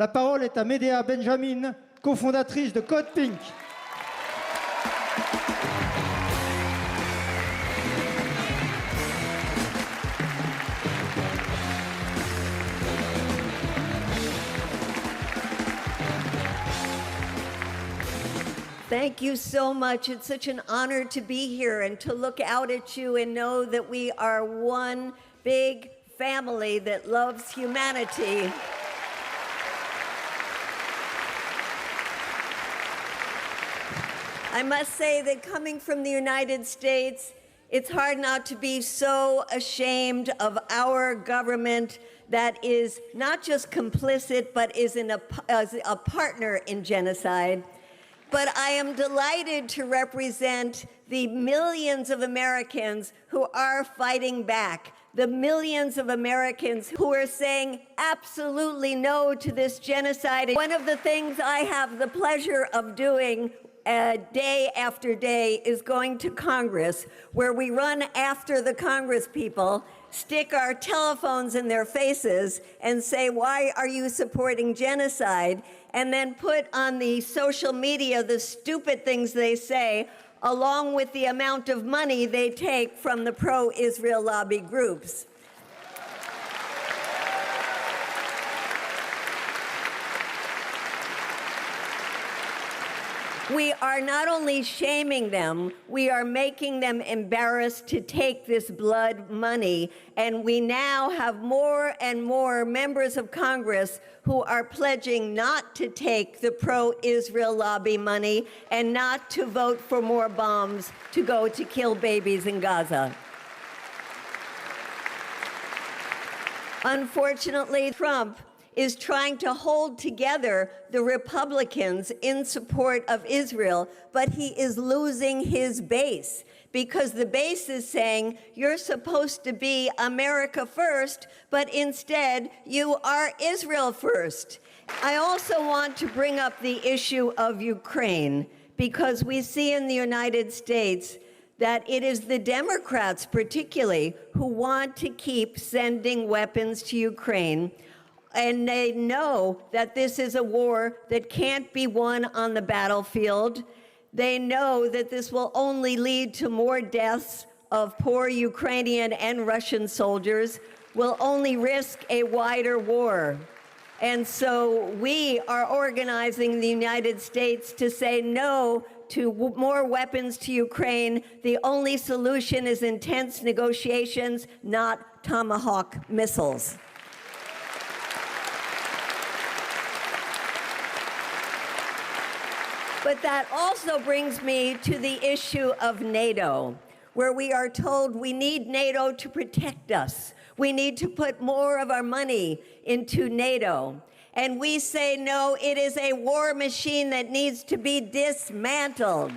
La parole est à Medea Benjamin, cofondatrice de CODEPINK. Thank you so much. It's such an honor to be here and to look out at you and know that we are one big family that loves humanity. I must say that coming from the United States, it's hard not to be so ashamed of our government that is not just complicit, but is a partner in genocide. But I am delighted to represent the millions of Americans who are fighting back, the millions of Americans who are saying absolutely no to this genocide. One of the things I have the pleasure of doing day after day is going to Congress, where we run after the Congress people, stick our telephones in their faces and say, why are you supporting genocide? And then put on the social media the stupid things they say, along with the amount of money they take from the pro-Israel lobby groups. We are not only shaming them, we are making them embarrassed to take this blood money. And we now have more and more members of Congress who are pledging not to take the pro-Israel lobby money and not to vote for more bombs to go to kill babies in Gaza. Unfortunately, Trump is trying to hold together the Republicans in support of Israel, but he is losing his base because the base is saying you're supposed to be America first, but instead you are Israel first. I also want to bring up the issue of Ukraine because we see in the United States that it is the Democrats particularly who want to keep sending weapons to Ukraine. And they know that this is a war that can't be won on the battlefield. They know that this will only lead to more deaths of poor Ukrainian and Russian soldiers, will only risk a wider war. And so we are organizing the United States to say no to more weapons to Ukraine. The only solution is intense negotiations, not Tomahawk missiles. But that also brings me to the issue of NATO, where we are told we need NATO to protect us. We need to put more of our money into NATO. And we say, no, it is a war machine that needs to be dismantled.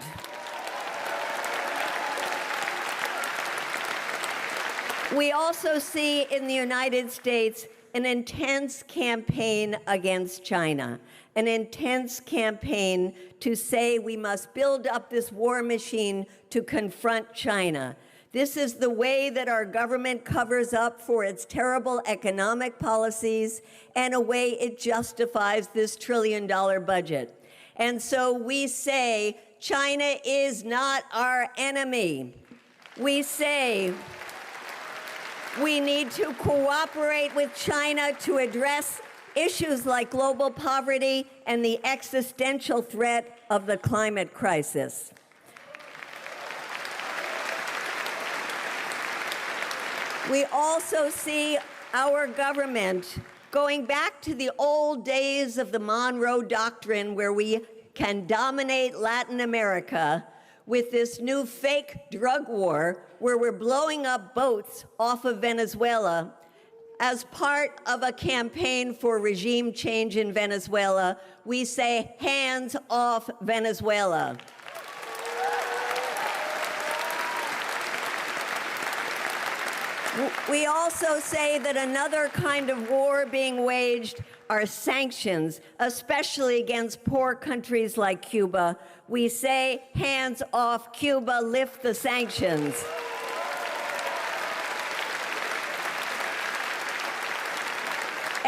We also see in the United States an intense campaign against China, an intense campaign to say we must build up this war machine to confront China. This is the way that our government covers up for its terrible economic policies and a way it justifies this trillion-dollar budget. And so we say China is not our enemy. We say we need to cooperate with China to address issues like global poverty and the existential threat of the climate crisis. We also see our government going back to the old days of the Monroe Doctrine, where we can dominate Latin America with this new fake drug war, where we're blowing up boats off of Venezuela as part of a campaign for regime change in Venezuela. We say, hands off Venezuela. We also say that another kind of war being waged are sanctions, especially against poor countries like Cuba. We say, hands off Cuba, lift the sanctions.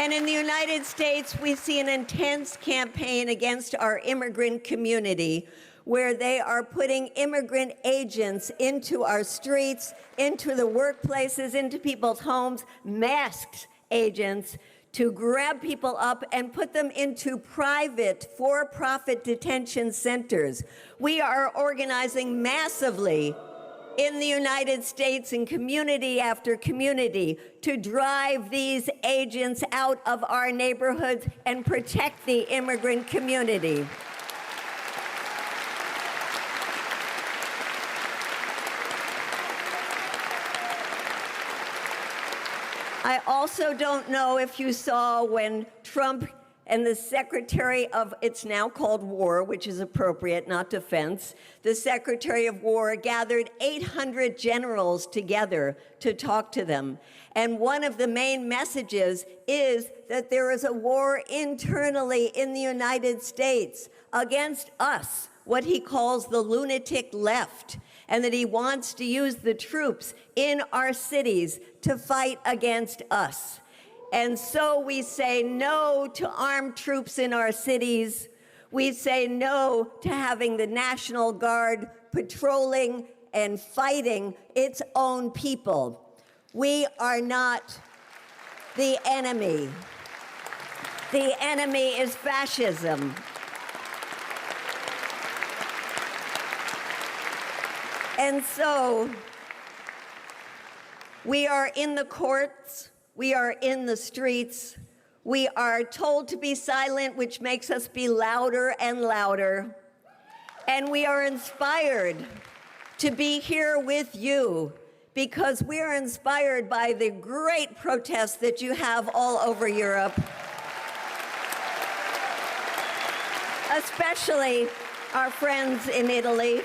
And in the United States, we see an intense campaign against our immigrant community, where they are putting immigrant agents into our streets, into the workplaces, into people's homes, masked agents, to grab people up and put them into private, for-profit detention centers. We are organizing massively in the United States in community after community to drive these agents out of our neighborhoods and protect the immigrant community. I also don't know if you saw when Trump and the Secretary of, it's now called War, which is appropriate, not defense, the Secretary of War gathered 800 generals together to talk to them. And one of the main messages is that there is a war internally in the United States against us, what he calls the lunatic left, and that he wants to use the troops in our cities to fight against us. And so we say no to armed troops in our cities. We say no to having the National Guard patrolling and fighting its own people. We are not the enemy. The enemy is fascism. And so we are in the courts, we are in the streets, we are told to be silent, which makes us be louder and louder, and we are inspired to be here with you because we are inspired by the great protests that you have all over Europe, especially our friends in Italy.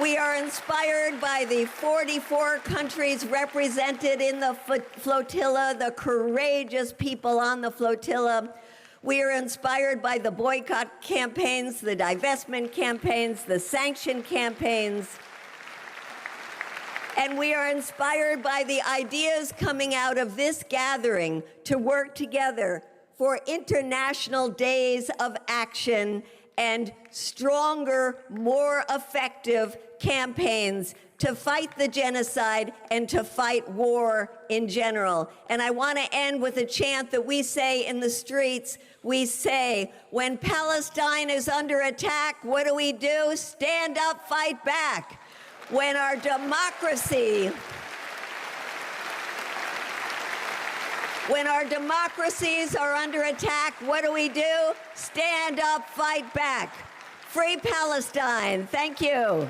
We are inspired by the 44 countries represented in the flotilla, the courageous people on the flotilla. We are inspired by the boycott campaigns, the divestment campaigns, the sanction campaigns. And we are inspired by the ideas coming out of this gathering to work together for international days of action and stronger, more effective campaigns to fight the genocide and to fight war in general. And I want to end with a chant that we say in the streets. We say, when Palestine is under attack, what do? Stand up, fight back. When our democracies are under attack, what do? Stand up, fight back. Free Palestine. Thank you.